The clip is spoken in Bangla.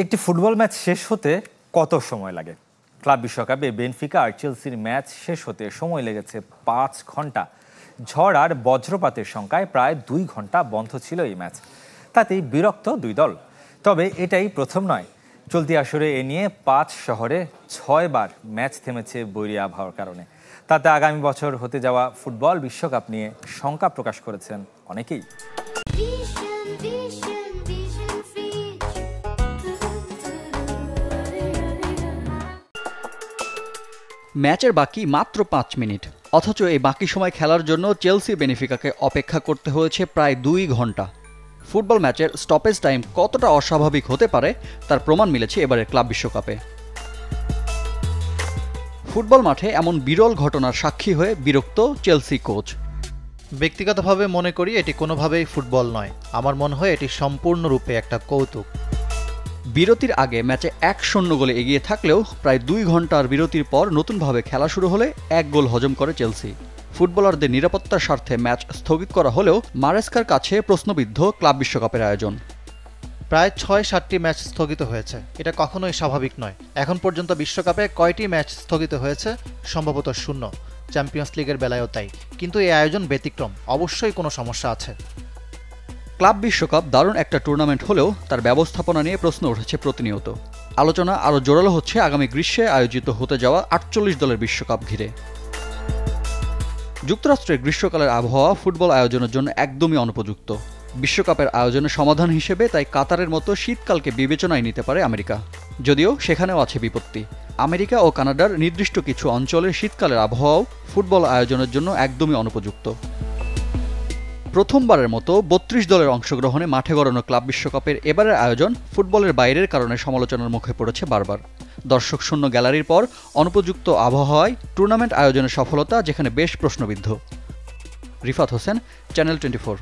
একটি ফুটবল ম্যাচ শেষ হতে কত সময় লাগে? ক্লাব বিশ্বকাপে বেনফিকা আর চেলসির ম্যাচ শেষ হতে সময় লেগেছে 5 ঘন্টা। ঝড় আর বজ্রপাতের শঙ্কায় প্রায় 2 ঘন্টা বন্ধ ছিল এই ম্যাচ। তাতেই বিরক্ত দুই দল। তবে এটাই প্রথম নয়। চলতি আসরে এ নিয়ে 5 শহরে 6 বার ম্যাচ থেমেছে বৈরী আবহাওয়ার কারণে। তাতে আগামী বছর হতে যাওয়া ফুটবল বিশ্বকাপ নিয়ে শঙ্কা প্রকাশ করেছেন অনেকেই। ম্যাচের বাকি মাত্র 5 মিনিট, অথচ এই বাকি সময় খেলার জন্য চেলসি বেনিফিকাকে অপেক্ষা করতে হয়েছে প্রায় 2 ঘন্টা। ফুটবল ম্যাচের স্টপেজ টাইম কতটা অস্বাভাবিক হতে পারে তার প্রমাণ মিলেছে এবারের ক্লাব বিশ্বকাপে। ফুটবল মাঠে এমন বিরল ঘটনার সাক্ষী হয়ে বিরক্ত চেলসি কোচ। ব্যক্তিগতভাবে মনে করি এটি কোনোভাবেই ফুটবল নয়। আমার মনে হয় এটি সম্পূর্ণরূপে একটা কৌতুক। বিরতির আগে ম্যাচে 1-0 গোলে এগিয়ে থাকলেও প্রায় 2 ঘন্টার বিরতির পর নতুনভাবে খেলা শুরু হলে 1 গোল হজম করে চেলসি। ফুটবলারদের নিরাপত্তার স্বার্থে ম্যাচ স্থগিত করা হলেও মারেস্কার কাছে প্রশ্নবিদ্ধ ক্লাব বিশ্বকাপের আয়োজন। প্রায় 6-7টি ম্যাচ স্থগিত হয়েছে, এটা কখনোই স্বাভাবিক নয়। এখন পর্যন্ত বিশ্বকাপে কয়টি ম্যাচ স্থগিত হয়েছে? সম্ভবত 0। চ্যাম্পিয়ন্স লিগের বেলায়ও তাই। কিন্তু এই আয়োজন ব্যতিক্রম, অবশ্যই কোনো সমস্যা আছে। ক্লাব বিশ্বকাপ দারুণ একটা টুর্নামেন্ট হলেও তার ব্যবস্থাপনা নিয়ে প্রশ্ন উঠেছে প্রতিনিয়ত। আলোচনা আরও জোরালো হচ্ছে আগামী গ্রীষ্মে আয়োজিত হতে যাওয়া 48 দলের বিশ্বকাপ ঘিরে। যুক্তরাষ্ট্রের গ্রীষ্মকালের আবহাওয়া ফুটবল আয়োজনের জন্য একদমই অনুপযুক্ত। বিশ্বকাপের আয়োজনের সমাধান হিসেবে তাই কাতারের মতো শীতকালকে বিবেচনায় নিতে পারে আমেরিকা। যদিও সেখানেও আছে বিপত্তি। আমেরিকা ও কানাডার নির্দিষ্ট কিছু অঞ্চলে শীতকালের আবহাওয়াও ফুটবল আয়োজনের জন্য একদমই অনুপযুক্ত। প্রথমবারের মতো 32 দলের অংশগ্রহণে মাঠে গড়ানো ক্লাব বিশ্বকাপের এবারের আয়োজন ফুটবলের বাইরের কারণে সমালোচনার মুখে পড়েছে বারবার। দর্শক শূন্য গ্যালারির পর অনুপযুক্ত আবহাওয়ায় টুর্নামেন্ট আয়োজনের সফলতা যেখানে বেশ প্রশ্নবিদ্ধ। রিফাত হোসেন, চ্যানেল 24।